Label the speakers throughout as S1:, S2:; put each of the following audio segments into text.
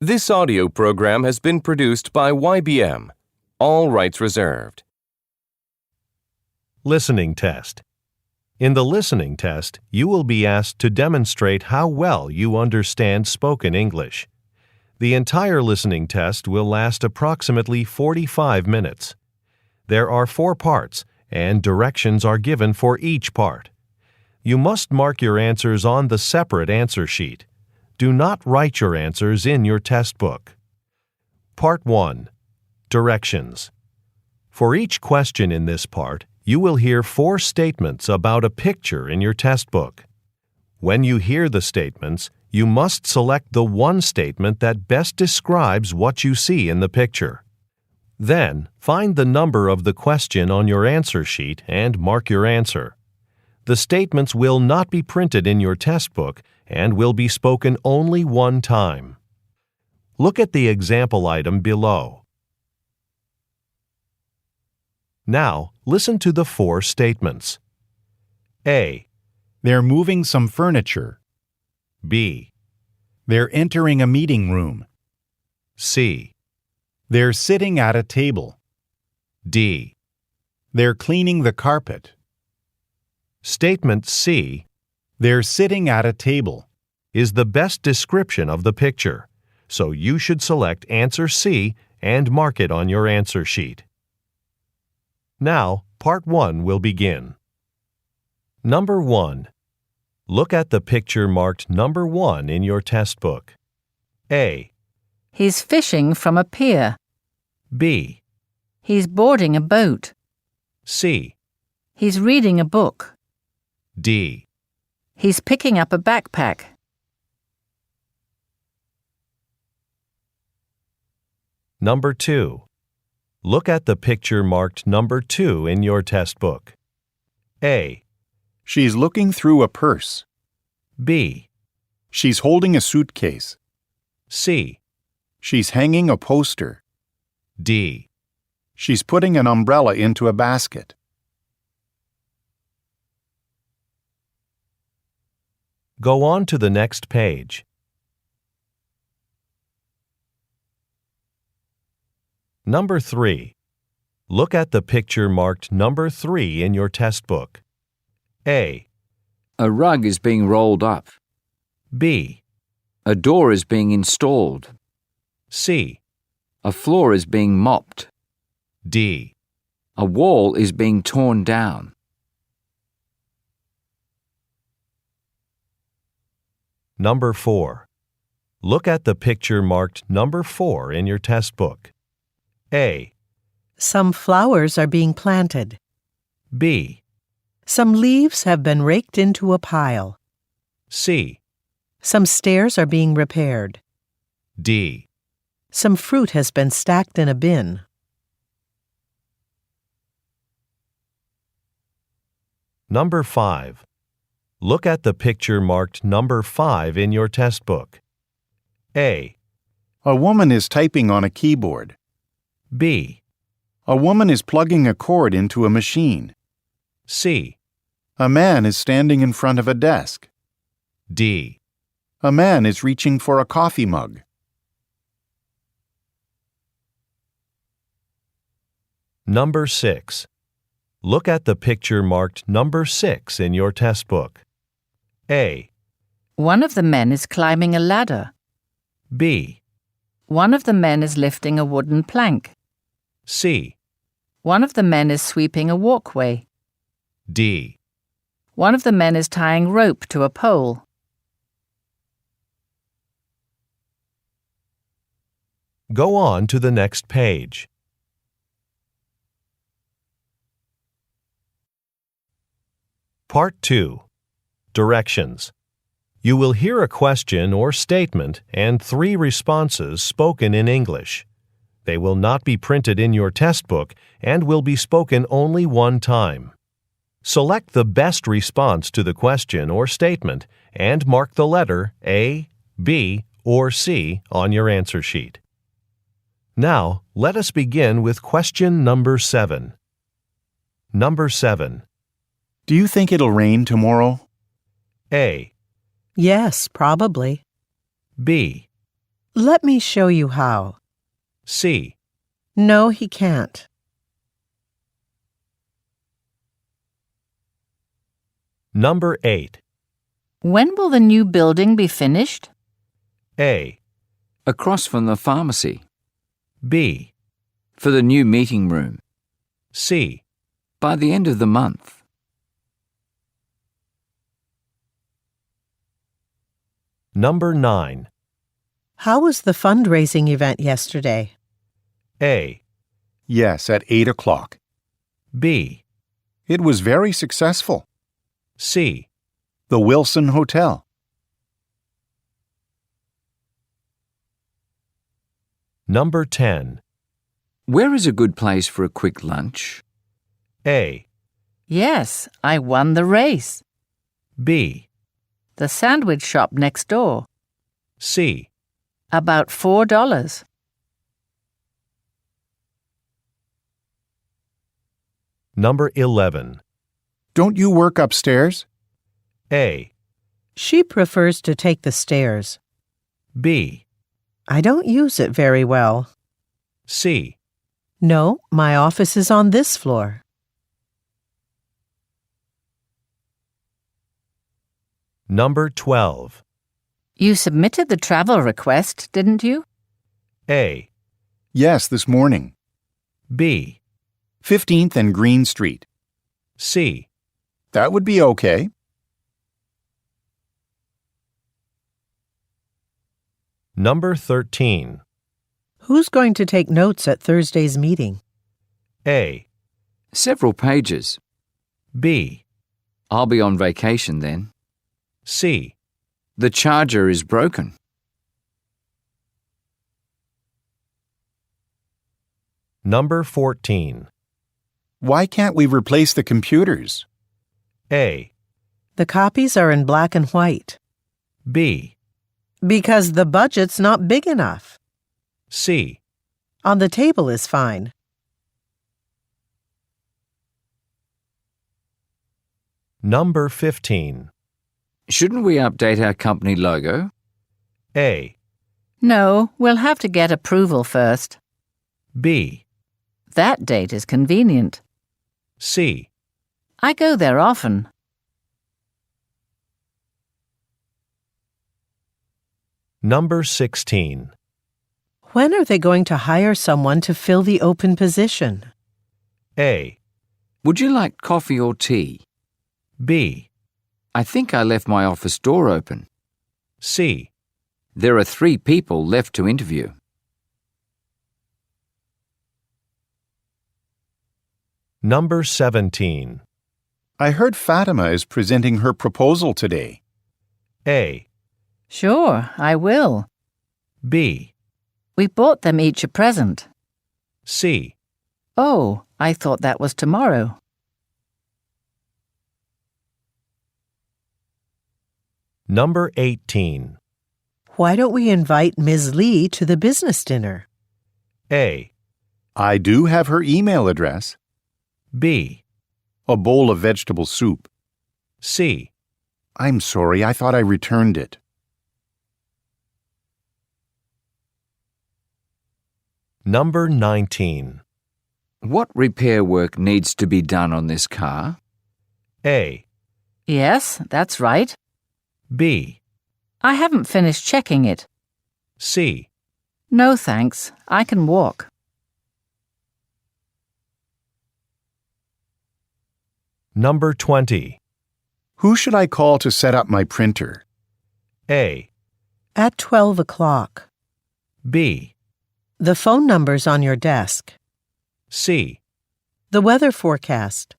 S1: This audio program has been produced by YBM. All rights reserved.
S2: Listening test. In the listening test, you will be asked to demonstrate how well you understand spoken English. The entire listening test will last approximately 45 minutes. There are 4 parts, and directions are given for each part. You must mark your answers on the separate answer sheet. Do not write your answers in your test book. Part 1. Directions. For each question in this part, you will hear 4 statements about a picture in your test book. When you hear the statements, you must select the one statement that best describes what you see in the picture. Then, find the number of the question on your answer sheet and mark your answer. The statements will not be printed in your test book and will be spoken only one time. Look at the example item below. Now, listen to the 4 statements. A.
S3: They're moving some furniture.
S2: B.
S3: They're entering a meeting room.
S2: C.
S3: They're sitting at a table.
S2: D.
S3: They're cleaning the carpet.
S2: Statement C
S3: They're sitting at a table
S2: is the best description of the picture, so you should select answer C and mark it on your answer sheet. Now, part 1 will begin. Number 1. Look at the picture marked number 1 in your test book. A.
S4: He's fishing from a pier.
S2: B.
S4: He's boarding a boat.
S2: C.
S4: He's reading a book.
S2: D.
S4: He's picking up a backpack.
S2: Number 2. Look at the picture marked number 2 in your test book. A.
S3: She's looking through a purse.
S2: B.
S3: She's holding a suitcase.
S2: C.
S3: She's hanging a poster.
S2: D.
S3: She's putting an umbrella into a basket.
S2: Go on to the next page. Number 3. Look at the picture marked number 3 in your test book. A.
S5: A rug is being rolled up.
S2: B.
S5: A door is being installed.
S2: C.
S5: A floor is being mopped.
S2: D.
S5: A wall is being torn down.
S2: Number 4. Look at the picture marked number 4 in your test book. A.
S6: Some flowers are being planted.
S2: B.
S6: Some leaves have been raked into a pile.
S2: C.
S6: Some stairs are being repaired.
S2: D.
S6: Some fruit has been stacked in a bin.
S2: Number 5. Look at the picture marked number 5 in your test book. A.
S3: A woman is typing on a keyboard.
S2: B.
S3: A woman is plugging a cord into a machine.
S2: C.
S3: A man is standing in front of a desk.
S2: D.
S3: A man is reaching for a coffee mug.
S2: Number 6. Look at the picture marked number 6 in your test book. A.
S4: One of the men is climbing a ladder.
S2: B.
S4: One of the men is lifting a wooden plank.
S2: C.
S4: One of the men is sweeping a walkway.
S2: D.
S4: One of the men is tying rope to a pole.
S2: Go on to the next page. Part 2. Directions. You will hear a question or statement and 3 responses spoken in English. They will not be printed in your test book and will be spoken only one time. Select the best response to the question or statement and mark the letter A, B, or C on your answer sheet. Now, let us begin with question number 7. Number 7.
S3: Do you think it'll rain tomorrow?
S2: A.
S6: Yes, probably.
S2: B.
S6: Let me show you how.
S2: C.
S6: No, he can't.
S2: Number 8.
S4: When will the new building be finished?
S2: A.
S5: Across from the pharmacy.
S2: B.
S5: For the new meeting room.
S2: C.
S5: By the end of the month.
S2: Number 9.
S6: How was the fundraising event yesterday?
S2: A.
S3: Yes, at 8 o'clock.
S2: B.
S3: It was very successful.
S2: C.
S3: The Wilson Hotel.
S2: Number 10.
S5: Where is a good place for a quick lunch?
S2: A.
S4: Yes, I won the race.
S2: B.
S4: The sandwich shop next door.
S2: C.
S4: About $4.
S2: Number 11.
S3: Don't you work upstairs?
S2: A.
S6: She prefers to take the stairs.
S2: B.
S6: I don't use it very well.
S2: C.
S6: No, my office is on this floor.
S2: Number 12.
S4: You submitted the travel request, didn't you?
S2: A.
S3: Yes, this morning.
S2: B.
S3: 15th and Green Street.
S2: C.
S3: That would be okay.
S2: Number 13.
S6: Who's going to take notes at Thursday's meeting?
S2: A.
S5: Several pages.
S2: B.
S5: I'll be on vacation then.
S2: C.
S5: The charger is broken.
S2: Number 14.
S3: Why can't we replace the computers?
S2: A.
S6: The copies are in black and white.
S2: B.
S6: Because the budget's not big enough.
S2: C.
S6: On the table is fine.
S2: Number 15.
S5: Shouldn't we update our company logo?
S2: A.
S4: No, we'll have to get approval first.
S2: B.
S4: That date is convenient.
S2: C.
S4: I go there often.
S2: Number 16.
S6: When are they going to hire someone to fill the open position?
S2: A.
S5: Would you like coffee or tea?
S2: B.
S5: I think I left my office door open.
S2: C.
S5: There are 3 people left to interview.
S2: Number 17.
S3: I heard Fatima is presenting her proposal today.
S2: A.
S4: Sure, I will.
S2: B.
S4: We bought them each a present.
S2: C.
S4: Oh, I thought that was tomorrow.
S2: Number 18.
S6: Why don't we invite Ms. Lee to the business dinner?
S2: A.
S3: I do have her email address.
S2: B.
S3: A bowl of vegetable soup.
S2: C.
S3: I'm sorry, I thought I returned it.
S2: Number 19.
S5: What repair work needs to be done on this car?
S2: A.
S4: Yes, that's right.
S2: B.
S4: I haven't finished checking it.
S2: C.
S4: No, thanks. I can walk.
S2: Number 20.
S3: Who should I call to set up my printer?
S2: A.
S6: At 12 o'clock.
S2: B.
S6: The phone number's on your desk.
S2: C.
S6: The weather forecast.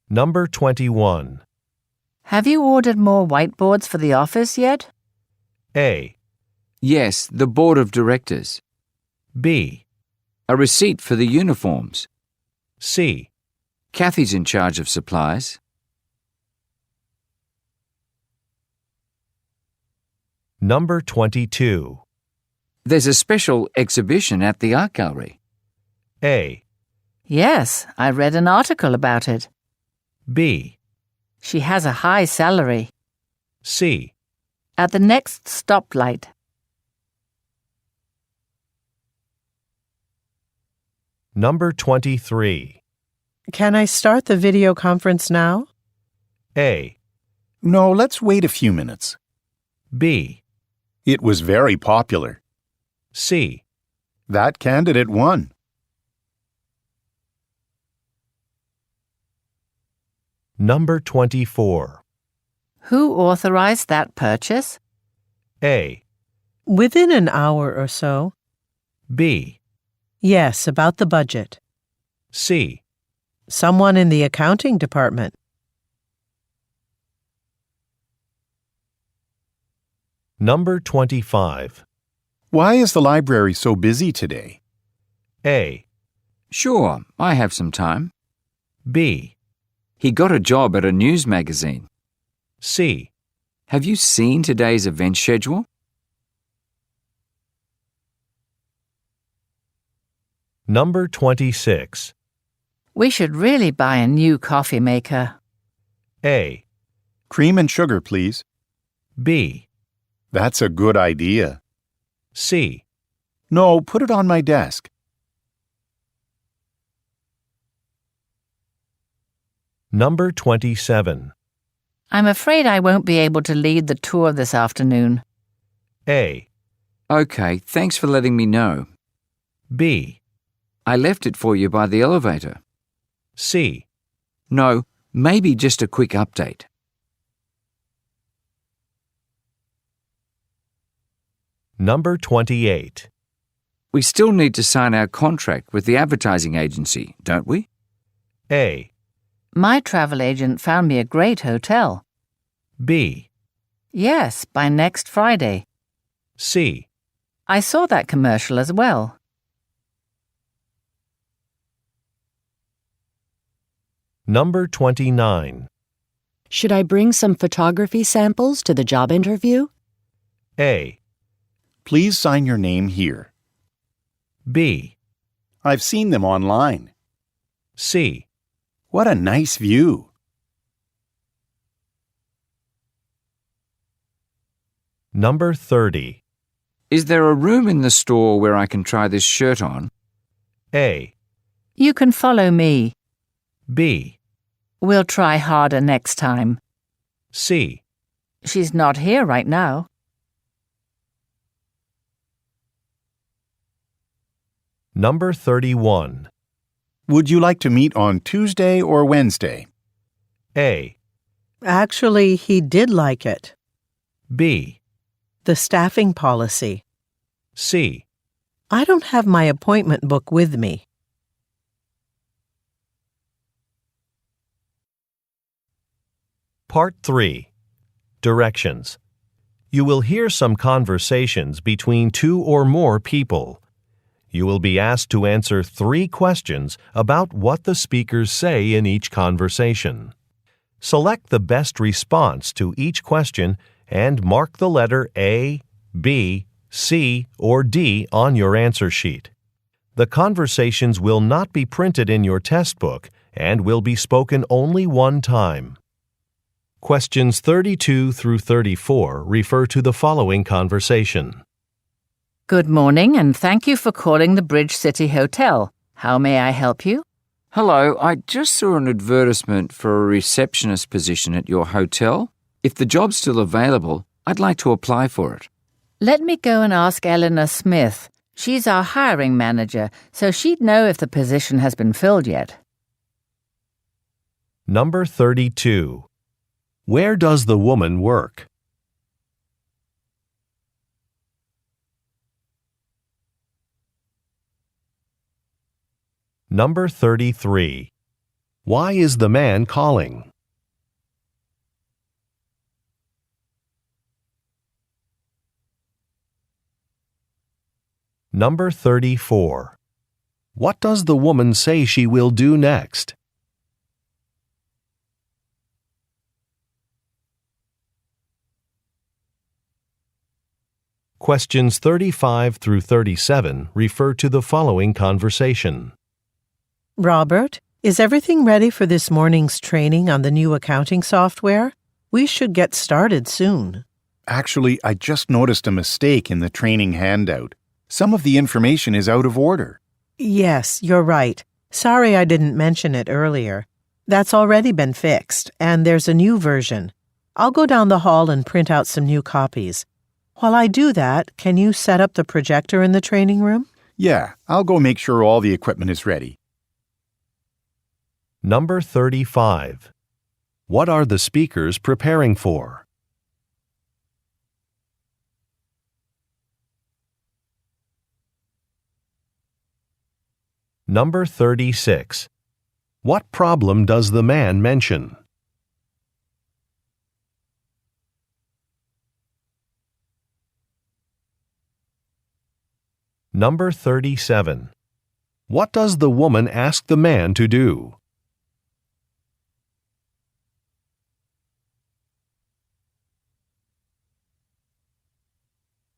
S2: Number 21.
S4: Have you ordered more whiteboards for the office yet?
S2: A.
S5: Yes, the board of directors.
S2: B.
S5: A receipt for the uniforms.
S2: C.
S5: Kathy's in charge of supplies.
S2: Number 22.
S5: There's a special exhibition at the art gallery.
S2: A.
S4: Yes, I read an article about it.
S2: B.
S4: She has a high salary.
S2: C.
S4: At the next stoplight.
S2: Number 23.
S6: Can I start the video conference now?
S2: A.
S3: No, let's wait a few minutes.
S2: B.
S3: It was very popular.
S2: C.
S3: That candidate won.
S2: Number 24.
S4: Who authorized that purchase?
S2: A.
S6: Within an hour or so.
S2: B.
S6: Yes, about the budget.
S2: C.
S6: Someone in the accounting department.
S2: Number 25.
S3: Why is the library so busy today?
S2: A.
S5: Sure, I have some time.
S2: B.
S5: He got a job at a news magazine.
S2: C.
S5: Have you seen today's event schedule?
S2: Number 26.
S4: We should really buy a new coffee maker.
S2: A.
S3: Cream and sugar, please.
S2: B.
S3: That's a good idea.
S2: C.
S3: No, put it on my desk.
S2: Number 27.
S4: I'm afraid I won't be able to lead the tour this afternoon.
S2: A.
S5: Okay, thanks for letting me know.
S2: B.
S5: I left it for you by the elevator.
S2: C.
S5: No, maybe just a quick update.
S2: Number 28.
S5: We still need to sign our contract with the advertising agency, don't we?
S2: A.
S4: My travel agent found me a great hotel.
S2: B.
S4: Yes, by next Friday.
S2: C.
S4: I saw that commercial as well.
S2: Number 29.
S7: Should I bring some photography samples to the job interview?
S2: A.
S3: Please sign your name here.
S2: B.
S3: I've seen them online.
S2: C.
S3: What a nice view.
S2: Number 30.
S5: Is there a room in the store where I can try this shirt on?
S2: A.
S4: You can follow me.
S2: B.
S4: We'll try harder next time.
S2: C.
S4: She's not here right now.
S2: Number 31.
S3: Would you like to meet on Tuesday or Wednesday?
S2: A.
S6: Actually, he did like it.
S2: B.
S6: The staffing policy.
S2: C.
S6: I don't have my appointment book with me.
S2: Part 3. Directions. You will hear some conversations between two or more people. You will be asked to answer 3 questions about what the speakers say in each conversation. Select the best response to each question and mark the letter A, B, C, or D on your answer sheet. The conversations will not be printed in your test book and will be spoken only one time. Questions 32 through 34 refer to the following conversation.
S4: Good morning, and thank you for calling the Bridge City Hotel. How may I help you?
S5: Hello, I just saw an advertisement for a receptionist position at your hotel. If the job's still available, I'd like to apply for it.
S4: Let me go and ask Eleanor Smith. She's our hiring manager, so she'd know if the position has been filled yet.
S2: Number 32. Where does the woman work? Number 33. Why is the man calling? Number 34. What does the woman say she will do next? Questions 35 through 37 refer to the following conversation.
S6: Robert, is everything ready for this morning's training on the new accounting software? We should get started soon.
S3: Actually, I just noticed a mistake in the training handout. Some of the information is out of order.
S6: Yes, you're right. Sorry I didn't mention it earlier. That's already been fixed, and there's a new version. I'll go down the hall and print out some new copies. While I do that, can you set up the projector in the training room?
S3: Yeah, I'll go make sure all the equipment is ready.
S2: Number 35. What are the speakers preparing for? Number 36. What problem does the man mention? Number 37. What does the woman ask the man to do?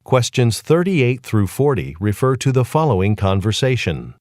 S2: Questions 38 through 40 refer to the following conversation.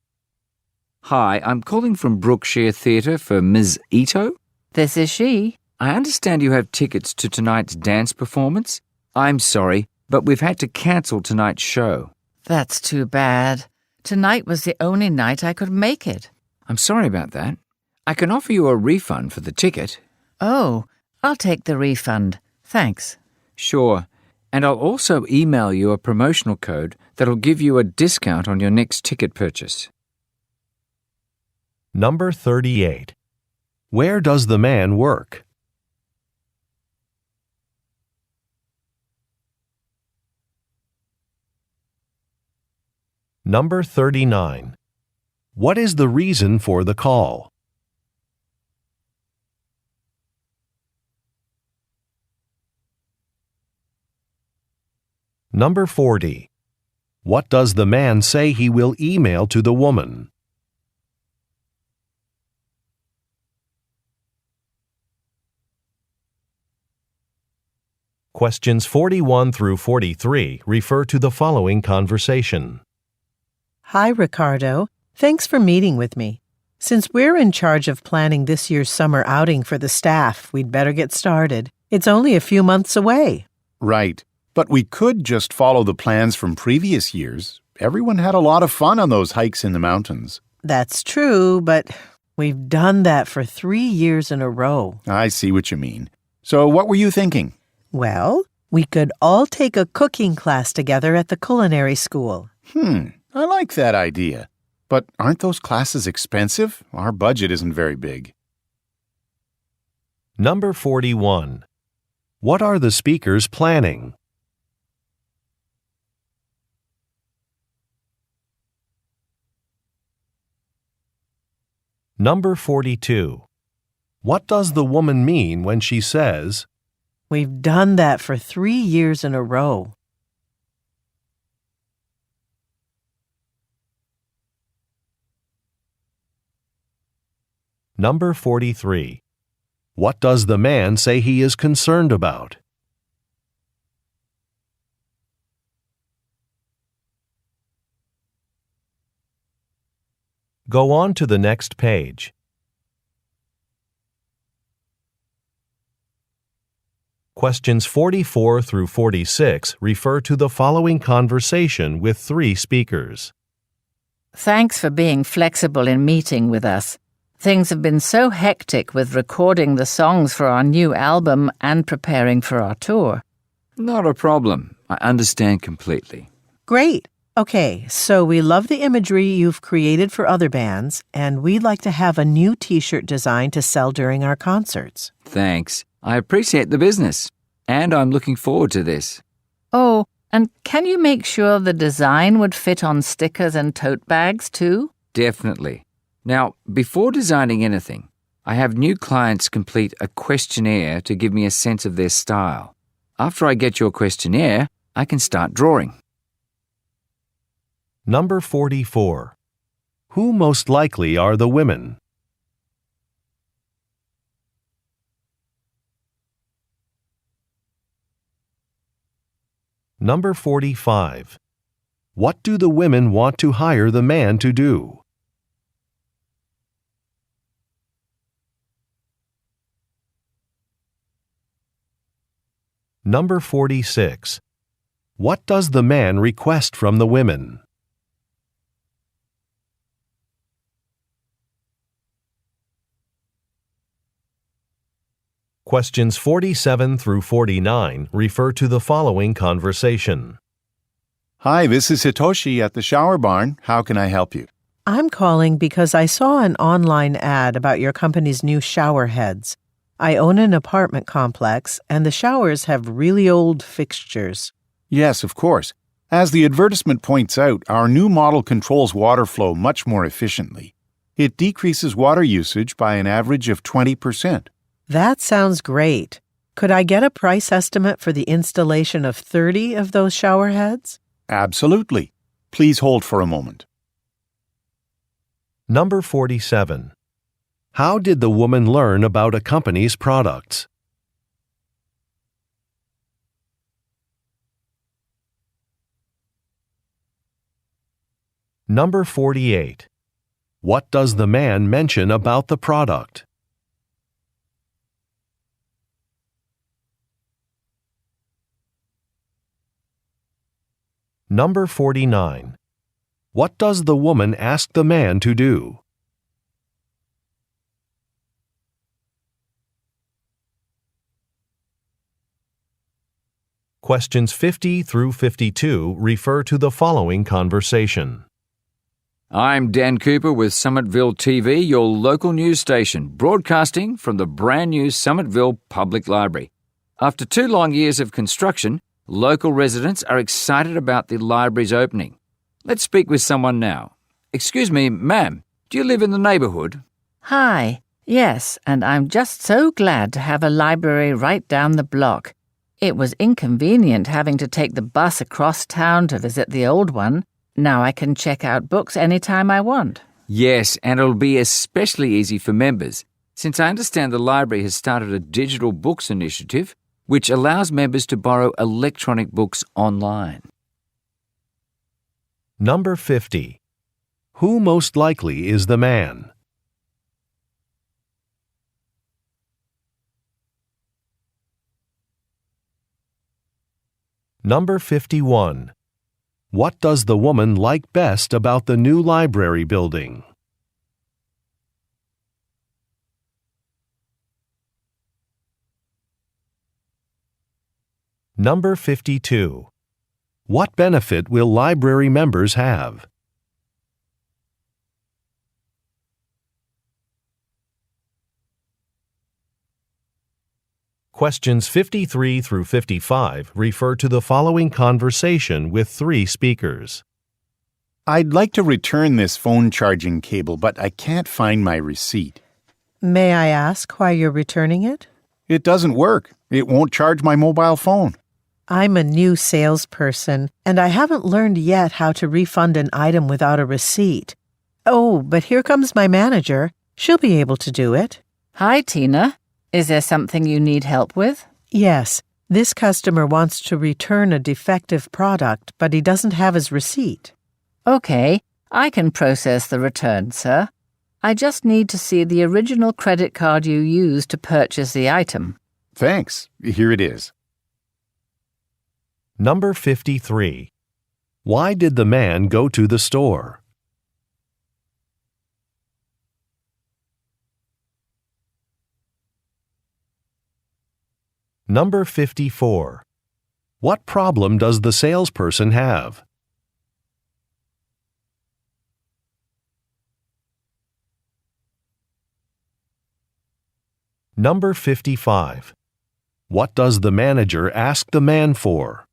S5: Hi, I'm calling from Brookshire Theatre for Ms. Ito.
S4: This is she.
S5: I understand you have tickets to tonight's dance performance. I'm sorry, but we've had to cancel tonight's show.
S4: That's too bad. Tonight was the only night I could make it.
S5: I'm sorry about that. I can offer you a refund for the ticket.
S4: Oh, I'll take the refund. Thanks.
S5: Sure. And I'll also email you a promotional code that'll give you a discount on your next ticket purchase.
S2: Number 38. Where does the man work? Number 39. What is the reason for the call? Number 40. What does the man say he will email to the woman? Questions 41 through 43 refer to the following conversation.
S6: Hi, Ricardo. Thanks for meeting with me. Since we're in charge of planning this year's summer outing for the staff, we'd better get started. It's only a few months away.
S3: Right. But we could just follow the plans from previous years. Everyone had a lot of fun on those hikes in the mountains.
S6: That's true, but we've done that for 3 years in a row.
S3: I see what you mean. So what were you thinking?
S6: Well, we could all take a cooking class together at the culinary school.
S3: I like that idea. But aren't those classes expensive? Our budget isn't very big.
S2: Number 41. What are the speakers planning? Number 42. What does the woman mean when she says,
S6: We've done that for 3 years in a row.
S2: Number 43. What does the man say he is concerned about? Go on to the next page. Questions 44 through 46 refer to the following conversation with 3 speakers.
S4: Thanks for being flexible in meeting with us. Things have been so hectic with recording the songs for our new album and preparing for our tour.
S5: Not a problem. I understand completely.
S6: Great. Okay, so we love the imagery you've created for other bands, and we'd like to have a new t-shirt design to sell during our concerts.
S5: Thanks. I appreciate the business, and I'm looking forward to this.
S4: Oh, and can you make sure the design would fit on stickers and tote bags too?
S5: Definitely. Now, before designing anything, I have new clients complete a questionnaire to give me a sense of their style. After I get your questionnaire, I can start drawing.
S2: Number 44. Who most likely are the women? Number 45. What do the women want to hire the man to do? Number 46. What does the man request from the women? Questions 47 through 49 refer to the following conversation.
S3: Hi, this is Hitoshi at the shower barn. How can I help you?
S6: I'm calling because I saw an online ad about your company's new shower heads. I own an apartment complex, and the showers have really old fixtures.
S3: Yes, of course. As the advertisement points out, our new model controls water flow much more efficiently. It decreases water usage by an average of 20%.
S6: That sounds great. Could I get a price estimate for the installation of 30 of those shower heads?
S3: Absolutely. Please hold for a moment.
S2: Number 47. How did the woman learn about a company's products? Number 48. What does the man mention about the product? Number 49. What does the woman ask the man to do? Questions 50 through 52 refer to the following conversation.
S5: I'm Dan Cooper with Summitville TV, your local news station, broadcasting from the brand new Summitville Public Library. After 2 long years of construction, local residents are excited about the library's opening. Let's speak with someone now. Excuse me, ma'am, do you live in the neighbourhood?
S4: Hi. Yes, and I'm just so glad to have a library right down the block. It was inconvenient having to take the bus across town to visit the old one. Now I can check out books anytime I want.
S5: Yes, and it'll be especially easy for members, since I understand the library has started a digital books initiative which allows members to borrow electronic books online.
S2: Number 50. Who most likely is the man? Number 51. What does the woman like best about the new library building? Number 52. What benefit will library members have? Questions 53 through 55 refer to the following conversation with 3 speakers.
S3: I'd like to return this phone charging cable, but I can't find my receipt.
S6: May I ask why you're returning it?
S3: It doesn't work. It won't charge my mobile phone.
S6: I'm a new salesperson, and I haven't learned yet how to refund an item without a receipt. Oh, but here comes my manager. She'll be able to do it.
S4: Hi, Tina. Is there something you need help with?
S6: Yes, this customer wants to return a defective product, but he doesn't have his receipt.
S4: Okay, I can process the return, sir. I just need to see the original credit card you used to purchase the item.
S3: Thanks. Here it is.
S2: Number 53. Why did the man go to the store? Number 54. What problem does the salesperson have? Number 55. What does the manager ask the man for?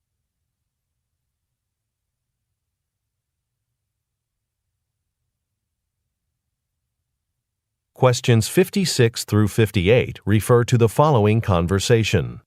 S2: Questions 56 through 58 refer to the following conversation.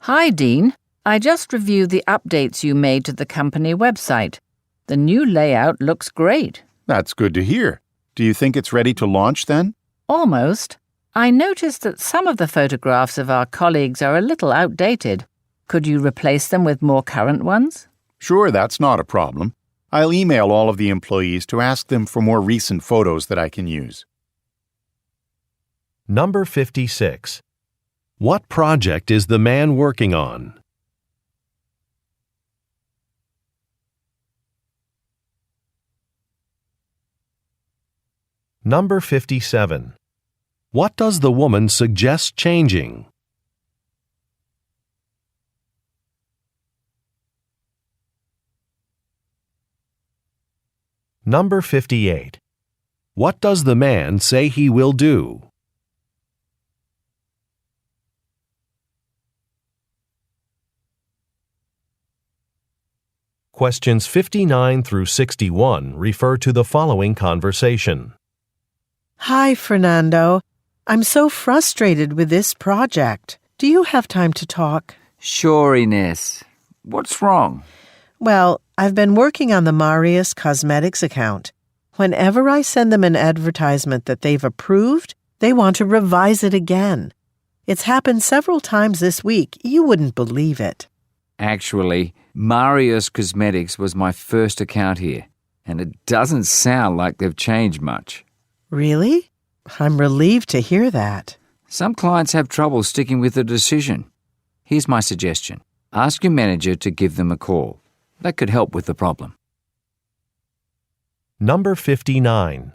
S4: Hi, Dean. I just reviewed the updates you made to the company website. The new layout looks great.
S3: That's good to hear. Do you think it's ready to launch then?
S4: Almost. I noticed that some of the photographs of our colleagues are a little outdated. Could you replace them with more current ones?
S3: Sure, that's not a problem. I'll email all of the employees to ask them for more recent photos that I can use.
S2: Number 56. What project is the man working on? Number 57. What does the woman suggest changing? Number 58. What does the man say he will do? Questions 59 through 61 refer to the following conversation.
S6: Hi, Fernando. I'm so frustrated with this project. Do you have time to talk?
S5: Sure, Ines. What's wrong?
S6: Well, I've been working on the Marius Cosmetics account. Whenever I send them an advertisement that they've approved, they want to revise it again. It's happened several times this week. You wouldn't believe it.
S5: Actually, Marius Cosmetics was my first account here, and it doesn't sound like they've changed much.
S6: Really? I'm relieved to hear that.
S5: Some clients have trouble sticking with a decision. Here's my suggestion. Ask your manager to give them a call. That could help with the problem.
S2: Number 59.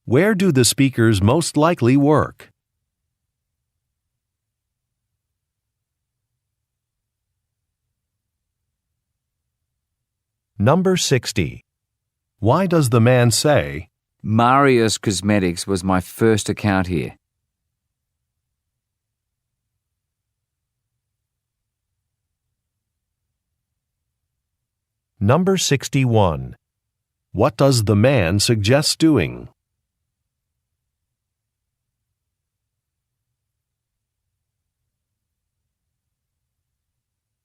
S2: Where do the speakers most likely work? Number 60. Why does the man say,
S5: Marius Cosmetics was my first account here.
S2: Number 61. What does the man suggest doing?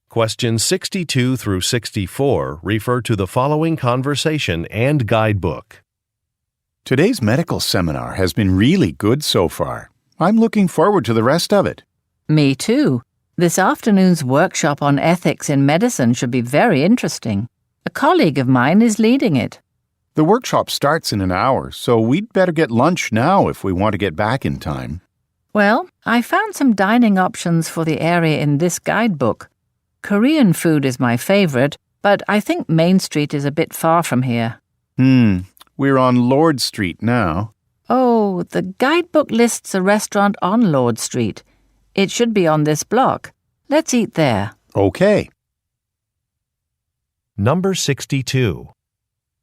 S2: Questions 62 through 64 refer to the following conversation and guidebook.
S3: Today's medical seminar has been really good so far. I'm looking forward to the rest of it.
S4: Me too. This afternoon's workshop on ethics in medicine should be very interesting. A colleague of mine is leading it.
S3: The workshop starts in an hour, so we'd better get lunch now if we want to get back in time.
S4: Well, I found some dining options for the area in this guidebook. Korean food is my favorite, but I think Main Street is a bit far from here.
S3: We're on Lord Street now.
S4: Oh, the guidebook lists a restaurant on Lord Street. It should be on this block. Let's eat there.
S3: Okay.
S2: Number 62.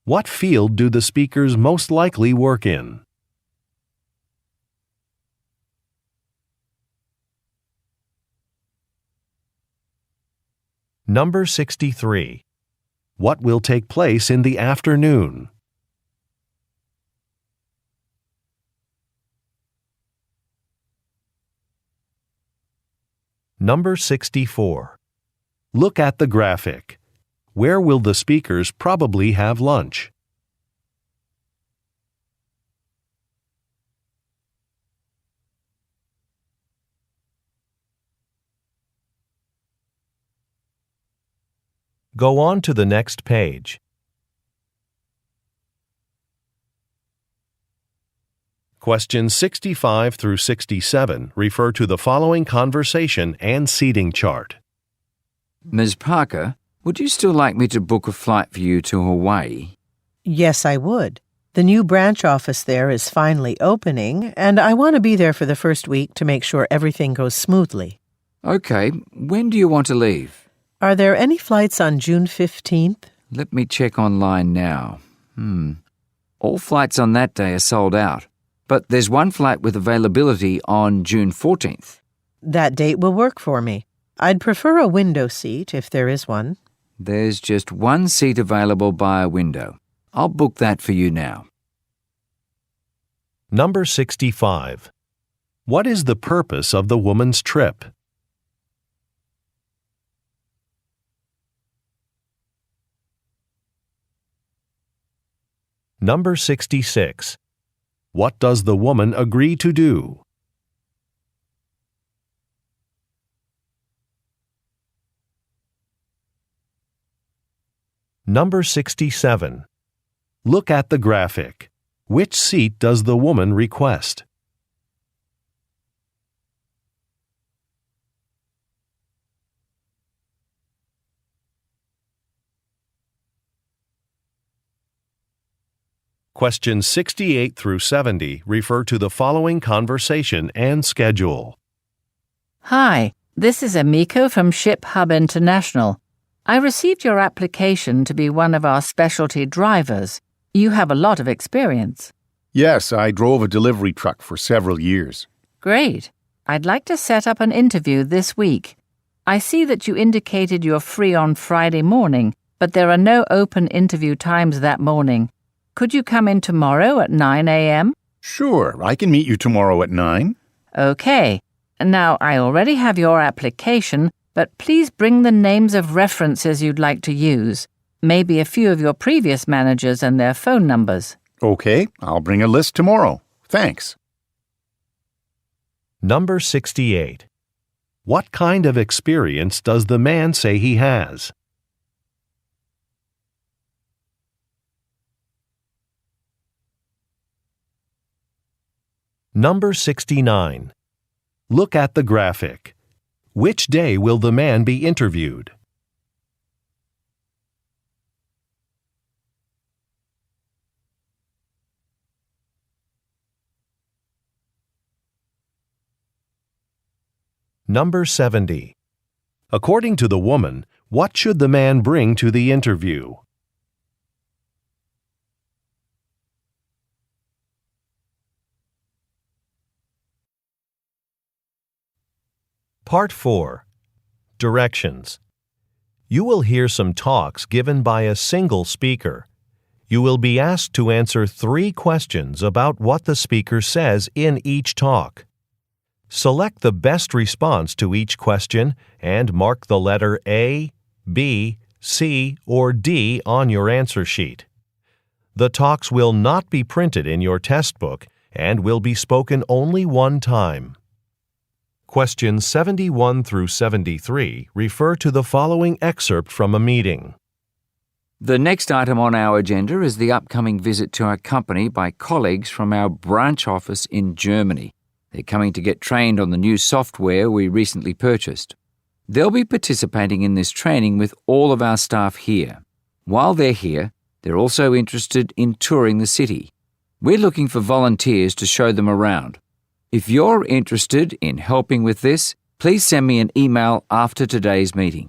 S2: What field do the speakers most likely work in? Number 63. What will take place in the afternoon? Number 64. Look at the graphic. Where will the speakers probably have lunch? Go on to the next page. Questions 65 through 67 refer to the following conversation and seating chart.
S5: Ms. Parker, would you still like me to book a flight for you to Hawaii?
S6: Yes, I would. The new branch office there is finally opening, and I want to be there for the first week to make sure everything goes smoothly.
S5: Okay, when do you want to leave?
S6: Are there any flights on June 15th?
S5: Let me check online now. All flights on that day are sold out, but there's one flight with availability on June 14th.
S6: That date will work for me. I'd prefer a window seat if there is one.
S5: There's just one seat available by a window. I'll book that for you now.
S2: Number 65. What is the purpose of the woman's trip? Number 66. What does the woman agree to do? Number 67. Look at the graphic. Which seat does the woman request? Questions 68 through 70 refer to the following conversation and schedule.
S4: Hi, this is Amiko from Ship Hub International. I received your application to be one of our specialty drivers. You have a lot of experience.
S3: Yes, I drove a delivery truck for several years.
S4: Great. I'd like to set up an interview this week. I see that you indicated you're free on Friday morning, but there are no open interview times that morning. Could you come in tomorrow at 9 a.m.?
S3: Sure, I can meet you tomorrow at 9.
S4: Okay. Now, I already have your application, but please bring the names of references you'd like to use. Maybe a few of your previous managers and their phone numbers.
S3: Okay, I'll bring a list tomorrow. Thanks.
S2: Number 68. What kind of experience does the man say he has? Number 69. Look at the graphic. Which day will the man be interviewed? Number 70. According to the woman, what should the man bring to the interview? Part 4. Directions. You will hear some talks given by a single speaker. You will be asked to answer 3 questions about what the speaker says in each talk. Select the best response to each question and mark the letter A, B, C, or D on your answer sheet. The talks will not be printed in your test book and will be spoken only one time. Questions 71 through 73 refer to the following excerpt from a meeting.
S5: The next item on our agenda is the upcoming visit to our company by colleagues from our branch office in Germany. They're coming to get trained on the new software we recently purchased. They'll be participating in this training with all of our staff here. While they're here, they're also interested in touring the city. We're looking for volunteers to show them around. If you're interested in helping with this, please send me an email after today's meeting.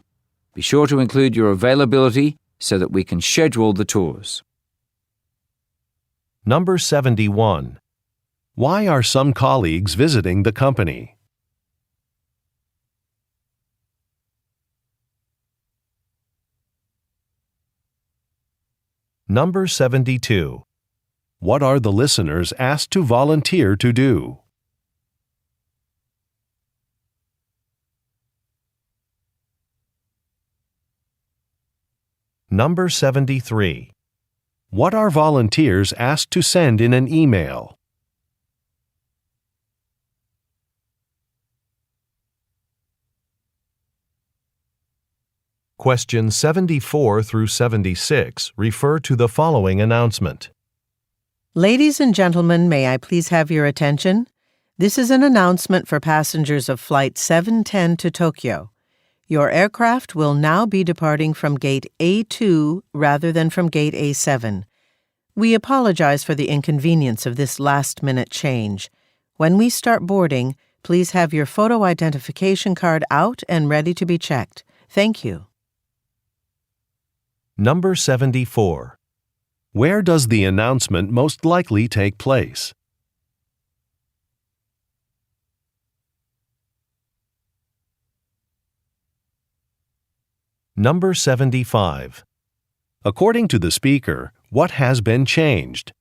S5: Be sure to include your availability so that we can schedule the tours.
S2: Number 71. Why are some colleagues visiting the company? Number 72. What are the listeners asked to volunteer to do? Number 73. What are volunteers asked to send in an email? Questions 74 through 76 refer to the following announcement.
S6: Ladies and gentlemen, may I please have your attention? This is an announcement for passengers of Flight 710 to Tokyo. Your aircraft will now be departing from Gate A2 rather than from Gate A7. We apologize for the inconvenience of this last-minute change. When we start boarding, please have your photo identification card out and ready to be checked. Thank you.
S2: Number 74. Where does the announcement most likely take place? Number 75. According to the speaker, what has been changed?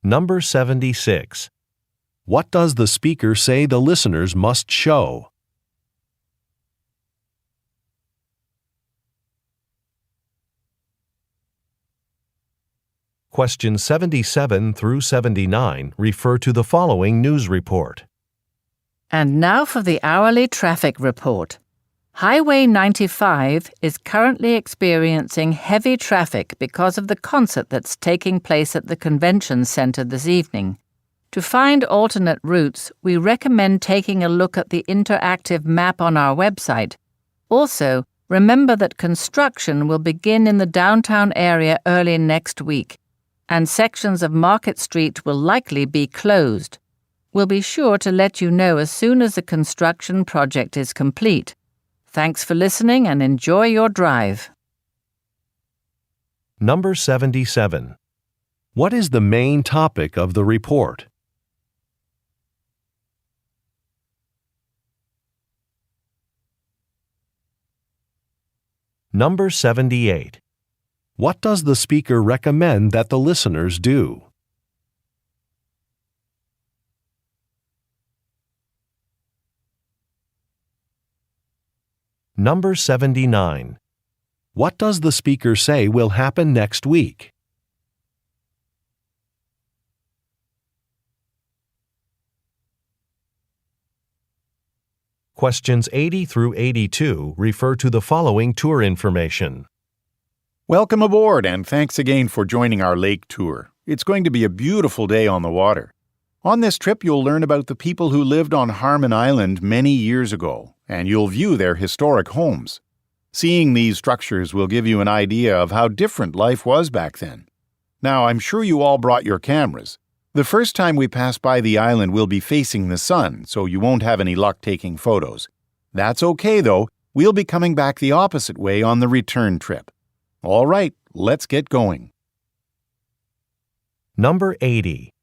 S2: Number 76. What does the speaker say the listeners must show? Questions 77 through 79 refer to the following news report.
S4: And now for the hourly traffic report. Highway 95 is currently experiencing heavy traffic because of the concert that's taking place at the convention center this evening. To find alternate routes, we recommend taking a look at the interactive map on our website. Also, remember that construction will begin in the downtown area early next week, and sections of Market Street will likely be closed. We'll be sure to let you know as soon as the construction project is complete. Thanks for listening and enjoy your drive.
S2: Number 77. What is the main topic of the report? Number 78. What does the speaker recommend that the listeners do? Number 79. What does the speaker say will happen next week? Questions 80 through 82 refer to the following tour information.
S3: Welcome aboard, and thanks again for joining our lake tour. It's going to be a beautiful day on the water. On this trip, you'll learn about the people who lived on Harmon Island many years ago, and you'll view their historic homes. Seeing these structures will give you an idea of how different life was back then. Now, I'm sure you all brought your cameras. The first time we pass by the island, we'll be facing the sun, so you won't have any luck taking photos. That's okay, though. We'll be coming back the opposite way on the return trip. All right, let's get going.
S2: Number 80.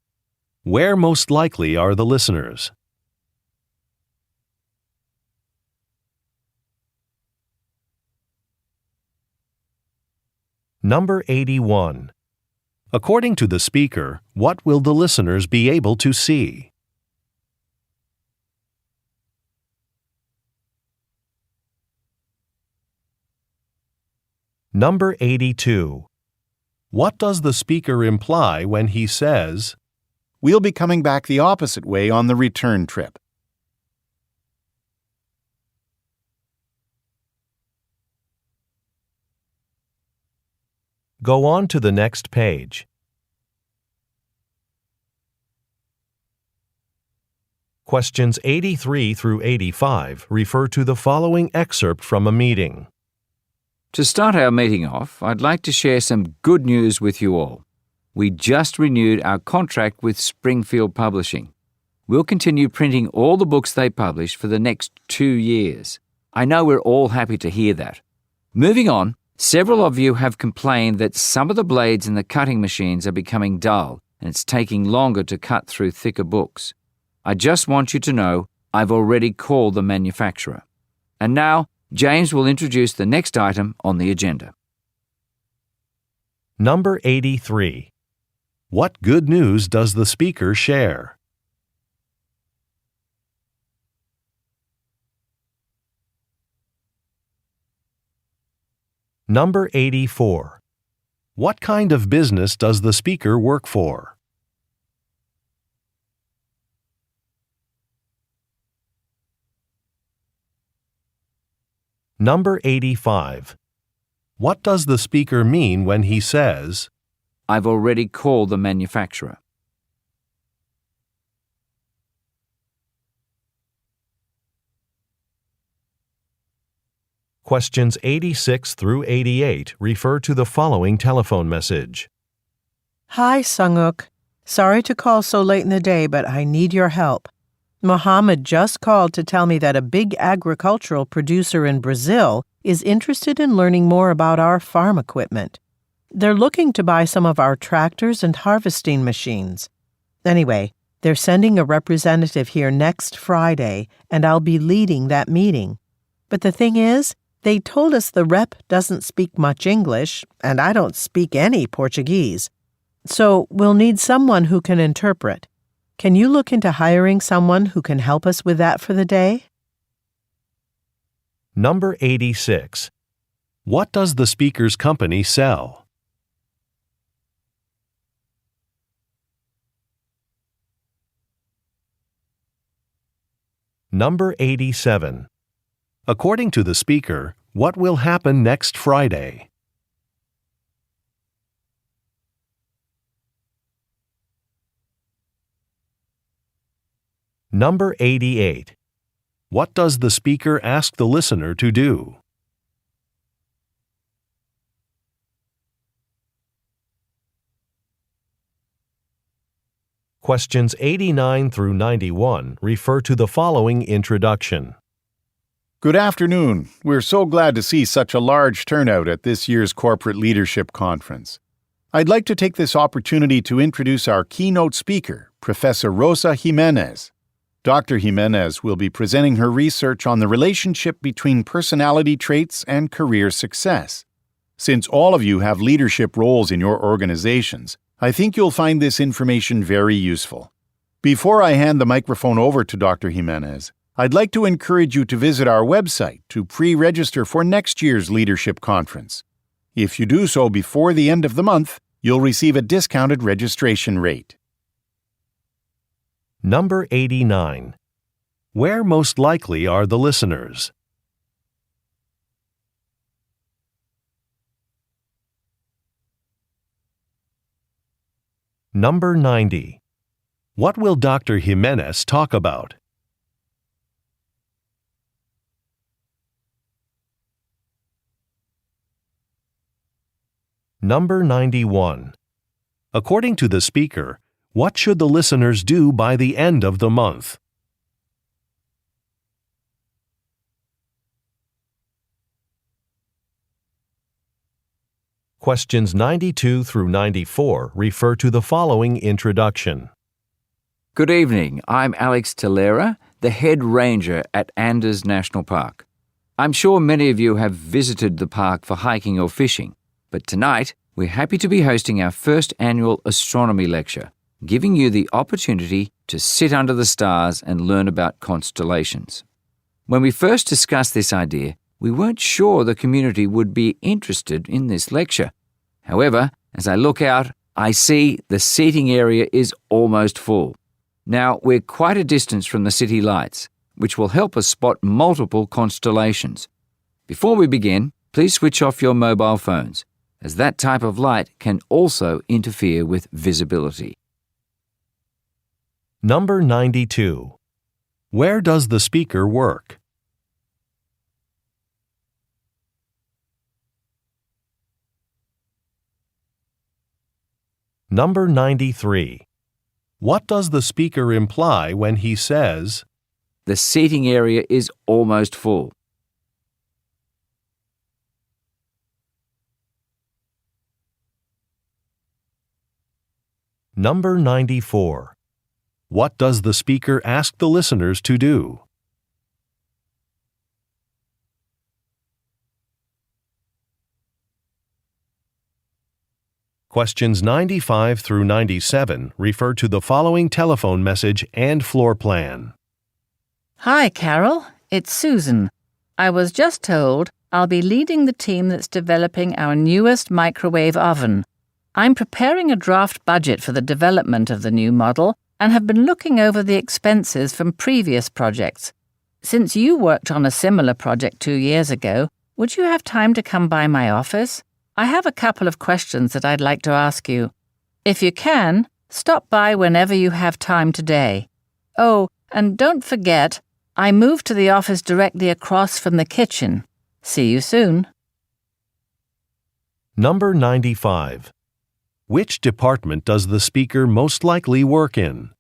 S2: Where most likely are the listeners? Number 81. According to the speaker, what will the listeners be able to see? Number 82. What does the speaker imply when he says,
S3: We'll be coming back the opposite way on the return trip?
S2: Go on to the next page. Questions 83 through 85 refer to the following excerpt from a meeting.
S5: To start our meeting off, I'd like to share some good news with you all. We just renewed our contract with Springfield Publishing. We'll continue printing all the books they publish for the next 2 years. I know we're all happy to hear that. Moving on, several of you have complained that some of the blades in the cutting machines are becoming dull and it's taking longer to cut through thicker books. I just want you to know I've already called the manufacturer. And now, James will introduce the next item on the agenda.
S2: Number 83. What good news does the speaker share? Number 84. What kind of business does the speaker work for? Number 85. What does the speaker mean when he says,
S5: I've already called the manufacturer.
S2: Questions 86 through 88 refer to the following telephone message.
S6: Hi, Sunguk. Sorry to call so late in the day, but I need your help. Mohammed just called to tell me that a big agricultural producer in Brazil is interested in learning more about our farm equipment. They're looking to buy some of our tractors and harvesting machines. Anyway, they're sending a representative here next Friday, and I'll be leading that meeting. But the thing is, they told us the rep doesn't speak much English, and I don't speak any Portuguese. So we'll need someone who can interpret. Can you look into hiring someone who can help us with that for the day?
S2: Number 86. What does the speaker's company sell? Number 87. According to the speaker, what will happen next Friday? Number 88. What does the speaker ask the listener to do? Questions 89 through 91 refer to the following introduction.
S3: Good afternoon. We're so glad to see such a large turnout at this year's Corporate Leadership Conference. I'd like to take this opportunity to introduce our keynote speaker, Professor Rosa Jimenez. Dr. Jimenez will be presenting her research on the relationship between personality traits and career success. Since all of you have leadership roles in your organizations, I think you'll find this information very useful. Before I hand the microphone over to Dr. Jimenez, I'd like to encourage you to visit our website to pre-register for next year's Leadership Conference. If you do so before the end of the month, you'll receive a discounted registration rate.
S2: Number 89. Where most likely are the listeners? Number 90. What will Dr. Jimenez talk about? Number 91. According to the speaker, what should the listeners do by the end of the month? Questions 92 through 94 refer to the following introduction.
S5: Good evening. I'm Alex Tellera, the head ranger at Anders National Park. I'm sure many of you have visited the park for hiking or fishing, but tonight we're happy to be hosting our first annual astronomy lecture, giving you the opportunity to sit under the stars and learn about constellations. When we first discussed this idea, we weren't sure the community would be interested in this lecture. However, as I look out, I see the seating area is almost full. Now, we're quite a distance from the city lights, which will help us spot multiple constellations. Before we begin, please switch off your mobile phones, as that type of light can also interfere with visibility.
S2: Number 92. Where does the speaker work? Number 93. What does the speaker imply when he says,
S5: The seating area is almost full?
S2: Number 94. What does the speaker ask the listeners to do? Questions 95 through 97 refer to the following telephone message and floor plan.
S4: Hi, Carol. It's Susan. I was just told I'll be leading the team that's developing our newest microwave oven. I'm preparing a draft budget for the development of the new model and have been looking over the expenses from previous projects. Since you worked on a similar project 2 years ago, would you have time to come by my office? I have a couple of questions that I'd like to ask you. If you can, stop by whenever you have time today. Oh, and don't forget, I moved to the office directly across from the kitchen. See you soon.
S2: Number 95. Which department does the speaker most likely work in?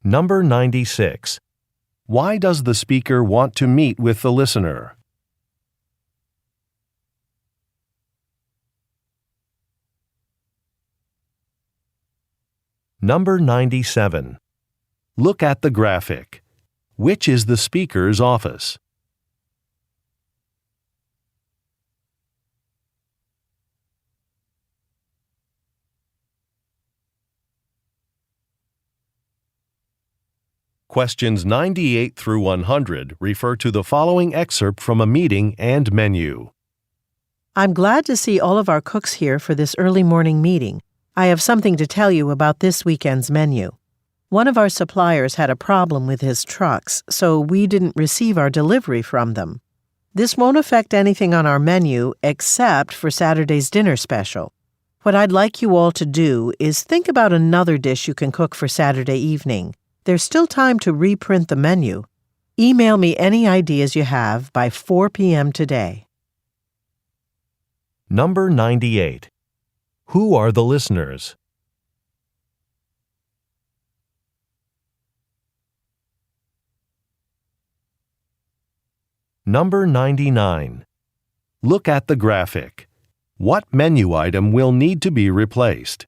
S2: Number 96. Why does the speaker want to meet with the listener? Number 97. Look at the graphic. Which is the speaker's office? Questions 98 through 100 refer to the following excerpt from a meeting and menu.
S6: I'm glad to see all of our cooks here for this early morning meeting. I have something to tell you about this weekend's menu. One of our suppliers had a problem with his trucks, so we didn't receive our delivery from them. This won't affect anything on our menu except for Saturday's dinner special. What I'd like you all to do is think about another dish you can cook for Saturday evening. There's still time to reprint the menu. Email me any ideas you have by 4 p.m. today.
S2: Number 98. Who are the listeners? Number 99. Look at the graphic. What menu item will need to be replaced?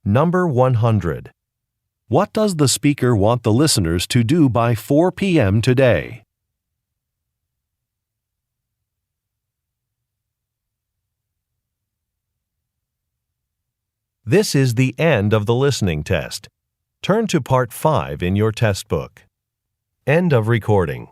S2: Number 100. What does the speaker want the listeners to do by 4 p.m. today? This is the end of the listening test. Turn to Part 5 in your test book. End of recording.